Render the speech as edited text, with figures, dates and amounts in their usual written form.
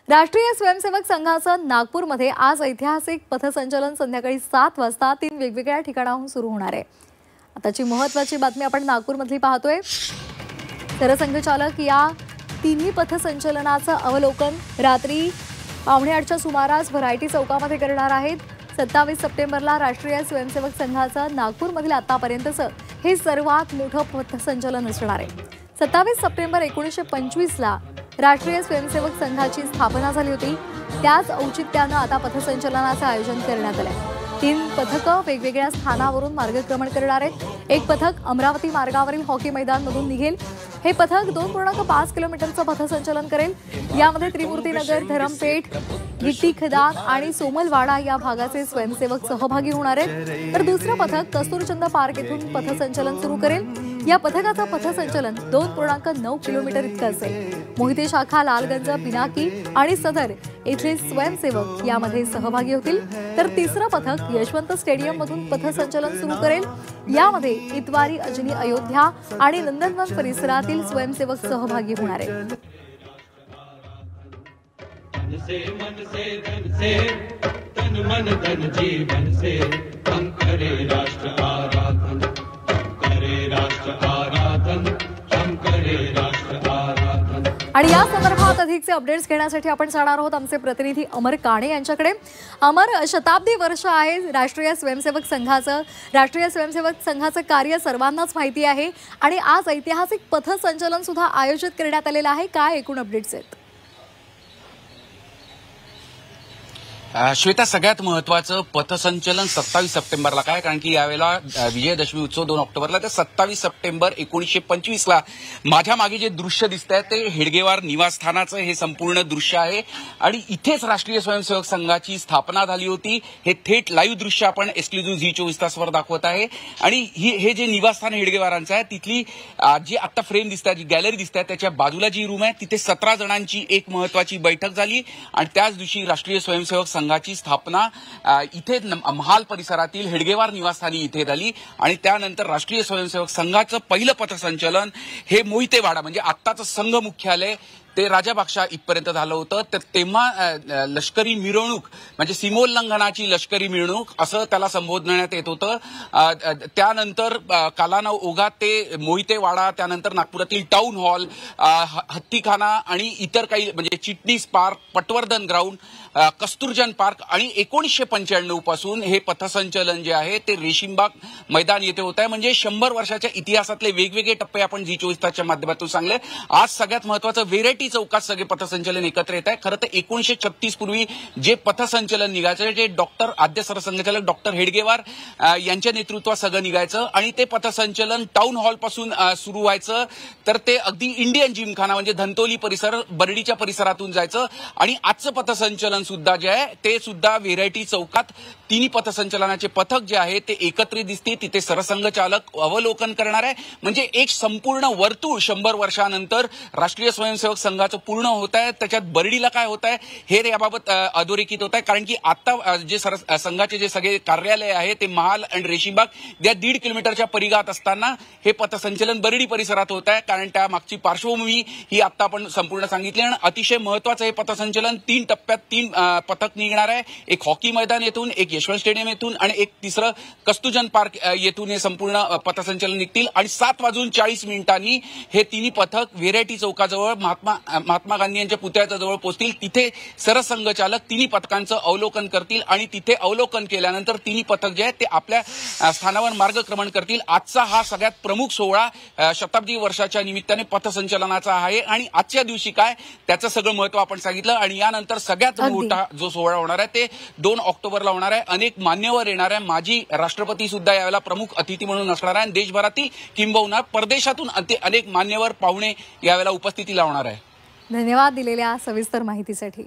राष्ट्रीय स्वयंसेवक संघाचं नागपूरमध्ये आज ऐतिहासिक पथसंचलन संध्याकाळी 7 वाजता 3 वेगवेगळ्या ठिकाणाहून सुरू होणार आहे। आताची महत्त्वाची बातमी आपण नागपूरमधली पाहतोय। सरसंघचालक या तिन्ही पथसंचलनाचं अवलोकन रात्री 7:45च्या सुमारास व्हरायटी चौकामध्ये करणार आहेत। 27 सप्टेंबरला राष्ट्रीय स्वयंसेवक संघाचं नागपूरमधील आतापर्यंतचं हे सर्वात मोठं पथसंचलन असणार आहे। 27 सप्टेंबर 1925ला राष्ट्रीय स्वयंसेवक संघाची स्थापना झाली होती। त्याच औचित्यानं आता पथसंचलनाचं आयोजन करण्यात आलंय। 3 पथकं वेगवेगळ्या स्थानावरून मार्गक्रमण करणार आहेत। एक पथक अमरावती मार्गावरील हॉकी मैदानमधून निघेल। हे पथक 2.5 किलोमीटरचं पथसंचलन करेल। यामध्ये त्रिमूर्तीनगर, धरमपेठ, गिट्टी खदान आणि सोमलवाडा या भागाचे स्वयंसेवक सहभागी होणार आहेत। तर दुसरं पथक कस्तुरचंद पार्क येथून पथसंचलन सुरू करेल। या पथकाचं पथसंचलन 2.9 किलोमीटर इतकं असेल। मोहिते शाखा, लालगंज, पिनाकी आणि सदर इथले स्वयंसेवक यामध्ये सहभागी होतील। तर तिसरं पथक यशवंत स्टेडियम मधून पथसंचलन सुरू करेल। यामध्ये इतवारी, अजनी, अयोध्या आणि नंदनवन परिसरातील स्वयंसेवक सहभागी होणार आहेत। आणि या संदर्भात अधिकचे अपडेट्स घेण्यासाठी आपण जाणार आहोत आमचे प्रतिनिधी अमर काणे यांच्याकडे। अमर, शताब्दी वर्ष आहे राष्ट्रीय स्वयंसेवक संघाचं। राष्ट्रीय स्वयंसेवक संघाचं कार्य सर्वांनाच माहिती आहे आणि आज ऐतिहासिक पथसंचलन सुद्धा आयोजित करण्यात आलेलं आहे। काय एकूण अपडेट्स आहेत? श्वेता, सगळ्यात महत्वाचं पथसंचलन 27 सप्टेंबरला काय, कारण की यावेळेला विजयदशमी उत्सव 2 ऑक्टोबरला, तर 27 सप्टेंबर 1925ला माझ्या मागे जे दृश्य दिसत आहे ते हेडगेवार निवासस्थानाचं हे संपूर्ण दृश्य आहे आणि इथेच राष्ट्रीय स्वयंसेवक संघाची स्थापना झाली होती। हे थेट लाईव्ह दृश्य आपण एक्सक्लुझिव्ह झी 24 तासवर दाखवत आहे आणि हे जे निवासस्थान हेडगेवारांचं आहे तिथली जी आता फ्रेम दिसत आहे, जी गॅलरी दिसत आहे, त्याच्या बाजूला जी रूम आहे तिथे 17 जणांची एक महत्वाची बैठक झाली आणि त्याच दिवशी राष्ट्रीय स्वयंसेवक संघाची स्थापना इथे महाल परिसरातील हेडगेवार निवासस्थानी इथे झाली आणि त्यानंतर राष्ट्रीय स्वयंसेवक संघाचं पहिलं पथसंचलन हे मोहितेवाडा म्हणजे आत्ताचं संघ मुख्यालय ते राजाबाक्षा इथपर्यंत झालं होतं। तर तेव्हा लष्करी मिरवणूक म्हणजे सीमोल्लंघनाची लष्करी मिरवणूक असं त्याला संबोधण्यात येत होतं। त्यानंतर कालाना ओघात ते मोहितेवाडा, त्यानंतर नागपुरातील टाउन हॉल, हत्तीखाना आणि इतर काही म्हणजे चिटणीस पार्क, पटवर्धन ग्राउंड, कस्तुरजन पार्क आणि 1995 पासून हे पथसंचलन जे आहे ते रेशीमबाग मैदान येथे होत आहे। म्हणजे 100 वर्षाच्या इतिहासातले वेगवेगळे टप्पे आपण जी 24 तासच्या माध्यमातून सांगले। आज सगळ्यात महत्वाचं व्हेरायटी चौकात सगळे पथसंचलन एकत्र येत आहे। खरं तर 1936 पूर्वी जे पथसंचलन निघायचं ते आद्य सरसंघचालक डॉक्टर हेडगेवार यांच्या नेतृत्वात सगळं निघायचं आणि ते पथसंचलन टाउन हॉल पासून सुरू व्हायचं। तर ते अगदी इंडियन जिमखाना म्हणजे धंतोली परिसर, बर्डीच्या परिसरातून जायचं आणि आजचं पथसंचलन सुद्धा जे आहे ते सुद्धा व्हेरायटी चौकात तिन्ही पथसंचलनाचे पथक जे आहे ते एकत्रित दिसते। तिथे सरसंघचालक अवलोकन करणार आहे। म्हणजे एक संपूर्ण वर्तुळ 100 वर्षानंतर राष्ट्रीय स्वयंसेवक संघाचं पूर्ण होत आहे। त्याच्यात बर्डीला काय होत आहे हे याबाबत अधोरेखित होत आहे, कारण की आता जे संघाचे जे सगळे कार्यालय आहे ते महाल आणि रेशीमबाग या 1.5 किलोमीटरच्या परिघात असताना हे पथसंचलन बर्डी परिसरात होत आहे। कारण त्या मागची पार्श्वभूमी ही आता आपण संपूर्ण सांगितली आणि अतिशय महत्वाचं हे पथसंचलन 3 टप्प्यात 3 पथक निघणार आहे। एक हॉकी मैदान येथून, एक यशवंत स्टेडियम येथून आणि एक तिसरं कस्तुरजन पार्क येथून हे संपूर्ण पथसंचलन निघतील आणि 7:40 हे तिन्ही पथक व्हेरायटी चौकाजवळ महात्मा गांधी यांच्या पुतळ्याच्या जवळ पोहोचतील। तिथे सरसंघचालक तिन्ही पथकांचं अवलोकन करतील आणि तिथे अवलोकन केल्यानंतर तिन्ही पथक जे आहेत ते आपल्या स्थानावर मार्गक्रमण करतील। आजचा हा सगळ्यात प्रमुख सोहळा शताब्दी वर्षाच्या निमित्ताने पथसंचलनाचा आहे आणि आजच्या दिवशी काय त्याचं सगळं महत्व आपण सांगितलं आणि यानंतर सगळ्यात मोठा जो सोहळा होणार आहे ते 2 ऑक्टोबरला होणार आहे। अनेक मान्यवर येणार आहे। माजी राष्ट्रपती सुद्धा यावेळेला प्रमुख अतिथी म्हणून असणार आहे। देशभरातील किंबहुना परदेशातून अनेक मान्यवर पाहुणे यावेळेला उपस्थिती लावणार आहे। धन्यवाद दिलेल्या सविस्तर माहितीसाठी।